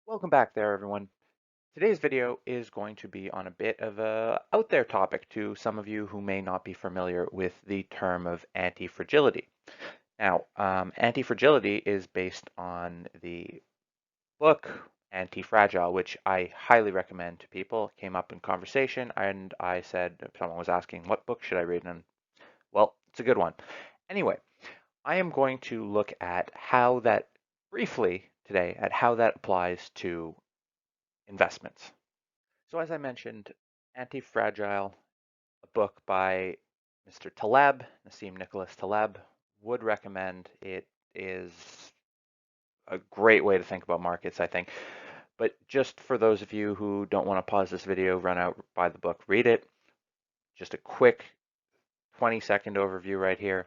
Welcome back there, everyone. Today's video is going to be on a bit of a out there topic to some of you who may not be familiar with the term of anti-fragility. Now, anti-fragility is based on the book Anti-Fragile, which I highly recommend to people. It came up in conversation, and I said, someone was asking, what book should I read? And well, it's a good one. Anyway, I am going to look at how that briefly today, at how that applies to investments. So as I mentioned, Anti-Fragile, a book by Mr. Taleb, Nassim Nicholas Taleb, would recommend. It is a great way to think about markets, I think. But just for those of you who don't want to pause this video, run out, buy the book, read it. Just a quick 20-second overview right here.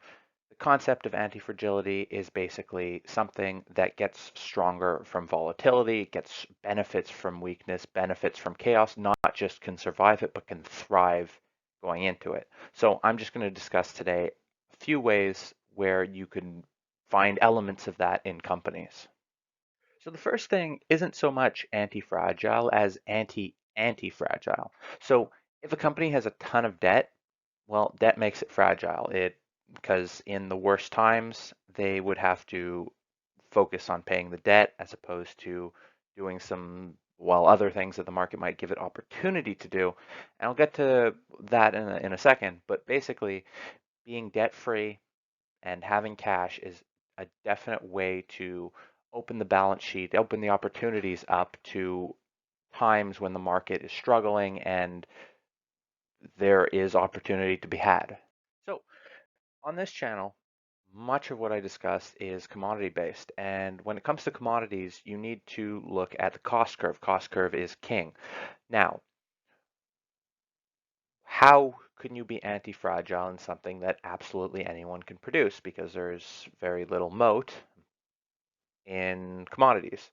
The concept of anti-fragility is basically something that gets stronger from volatility, gets benefits from weakness, benefits from chaos, not just can survive it, but can thrive going into it. So I'm just going to discuss today a few ways where you can find elements of that in companies. So the first thing isn't so much anti-fragile as anti-fragile. So if a company has a ton of debt, well, debt makes it fragile. Because in the worst times, they would have to focus on paying the debt as opposed to doing other things that the market might give it opportunity to do. And I'll get to that in a second. But basically, being debt free and having cash is a definite way to open the balance sheet, open the opportunities up to times when the market is struggling and there is opportunity to be had. So on this channel, much of what I discuss is commodity based. And when it comes to commodities, you need to look at the cost curve. Cost curve is king. Now, how can you be anti-fragile in something that absolutely anyone can produce? Because there's very little moat in commodities.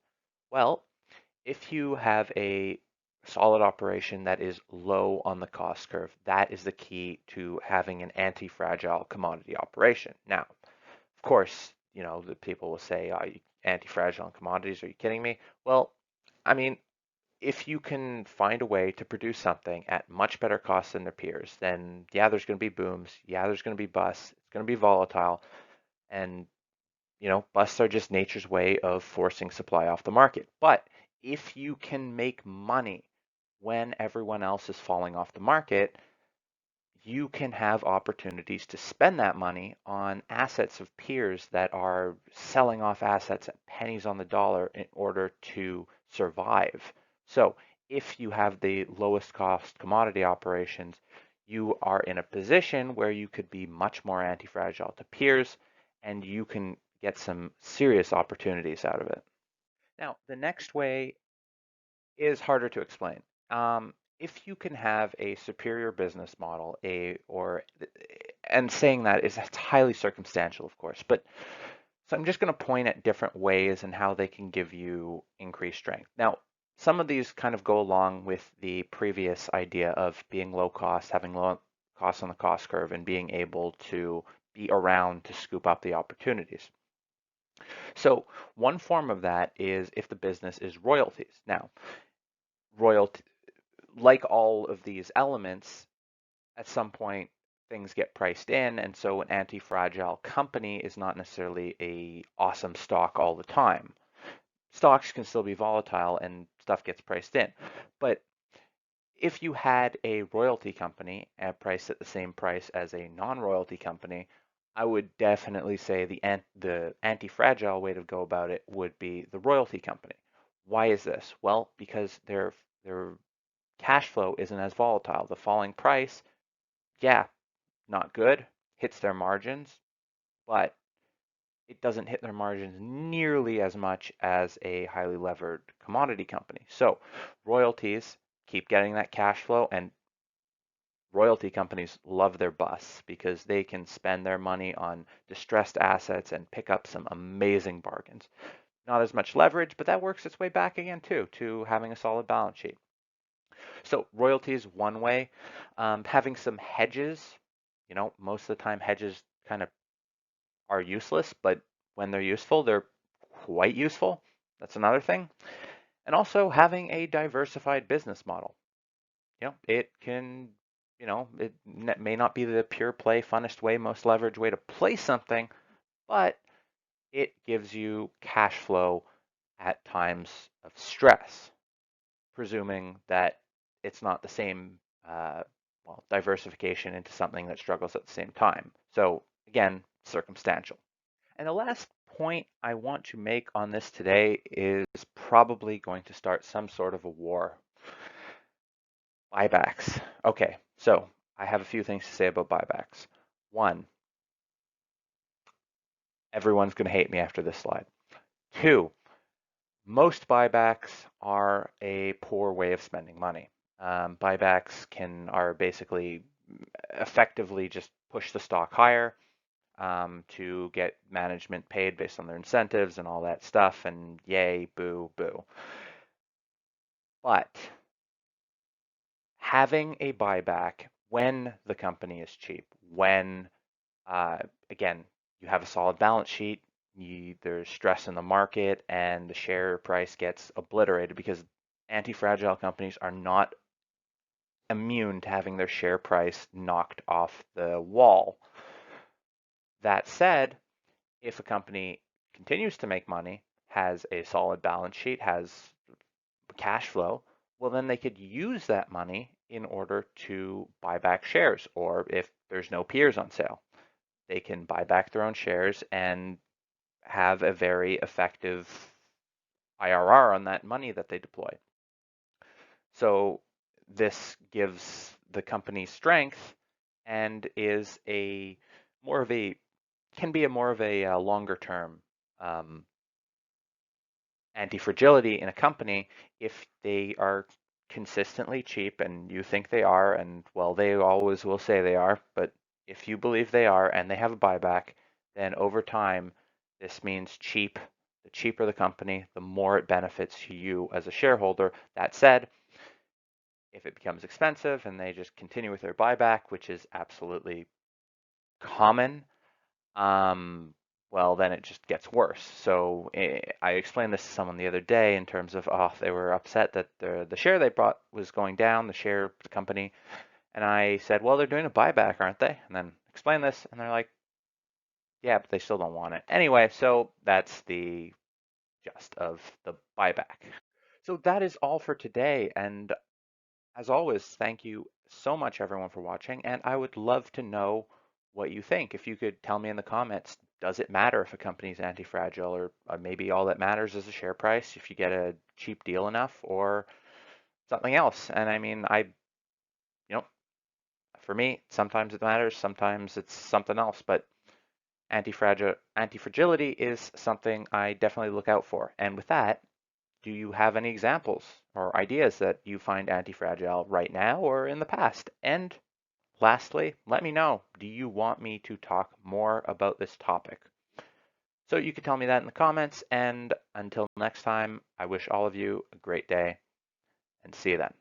Well, if you have a solid operation that is low on the cost curve, that is the key to having an anti-fragile commodity operation. Now, of course, the people will say, "Are you anti-fragile on commodities? Are you kidding me?" Well, I mean, if you can find a way to produce something at much better cost than their peers, then yeah, there's going to be booms. Yeah, there's going to be busts. It's going to be volatile. And busts are just nature's way of forcing supply off the market. But if you can make money when everyone else is falling off the market, you can have opportunities to spend that money on assets of peers that are selling off assets at pennies on the dollar in order to survive. So if you have the lowest cost commodity operations, you are in a position where you could be much more anti-fragile to peers and you can get some serious opportunities out of it. Now, the next way is harder to explain. If you can have a superior business model, and saying that is it's highly circumstantial, of course, but so I'm just going to point at different ways and how they can give you increased strength. Now, some of these kind of go along with the previous idea of being low cost, having low costs on the cost curve, and being able to be around to scoop up the opportunities. So one form of that is if the business is royalties. Now, royalty, like all of these elements, at some point things get priced in, and so an anti-fragile company is not necessarily a awesome stock all the time. Stocks can still be volatile and stuff gets priced in. But if you had a royalty company at priced at the same price as a non-royalty company, I would definitely say the anti-fragile way to go about it would be the royalty company. Why is this? Well, because their cash flow isn't as volatile. The falling price, yeah, not good, hits their margins, but it doesn't hit their margins nearly as much as a highly levered commodity company. So royalties keep getting that cash flow, and royalty companies love their busts because they can spend their money on distressed assets and pick up some amazing bargains. Not as much leverage, but that works its way back again too, to having a solid balance sheet. So royalties one way. Having some hedges, most of the time hedges kind of are useless, but when they're useful, they're quite useful. That's another thing. And also having a diversified business model. It can, it may not be the pure play, funnest way, most leveraged way to play something, but it gives you cash flow at times of stress, presuming that it's not the same, diversification into something that struggles at the same time. So again, circumstantial. And the last point I want to make on this today is probably going to start some sort of a war. Buybacks. Okay, so I have a few things to say about buybacks. One, everyone's going to hate me after this slide. Two, most buybacks are a poor way of spending money. Buybacks are basically effectively just push the stock higher to get management paid based on their incentives and all that stuff. And yay, boo, boo. But having a buyback when the company is cheap, when, again, you have a solid balance sheet, there's stress in the market, and the share price gets obliterated because anti-fragile companies are not immune to having their share price knocked off the wall. That said, if a company continues to make money, has a solid balance sheet, has cash flow, well, then they could use that money in order to buy back shares, or if there's no peers on sale, they can buy back their own shares and have a very effective IRR on that money that they deploy. So this gives the company strength and is a more of a can be a more of a longer term anti-fragility in a company if they are consistently cheap and you think they are, and well, they always will say they are, but if you believe they are and they have a buyback, then over time, this means cheap. The cheaper the company, the more it benefits you as a shareholder. That said, if it becomes expensive and they just continue with their buyback, which is absolutely common, well, then it just gets worse. So I explained this to someone the other day in terms of, they were upset that the share they bought was going down, the company. And I said, well, they're doing a buyback, aren't they? And then explain this, and they're like, yeah, but they still don't want it. Anyway, so that's the gist of the buyback. So that is all for today. And as always, thank you so much, everyone, for watching. And I would love to know what you think. If you could tell me in the comments, does it matter if a company is anti-fragile, or maybe all that matters is the share price if you get a cheap deal enough, or something else? And I mean, you know, for me, sometimes it matters, sometimes it's something else, but anti-fragility is something I definitely look out for. And with that, do you have any examples or ideas that you find anti-fragile right now or in the past? And lastly, let me know, do you want me to talk more about this topic? So you can tell me that in the comments. And until next time, I wish all of you a great day and see you then.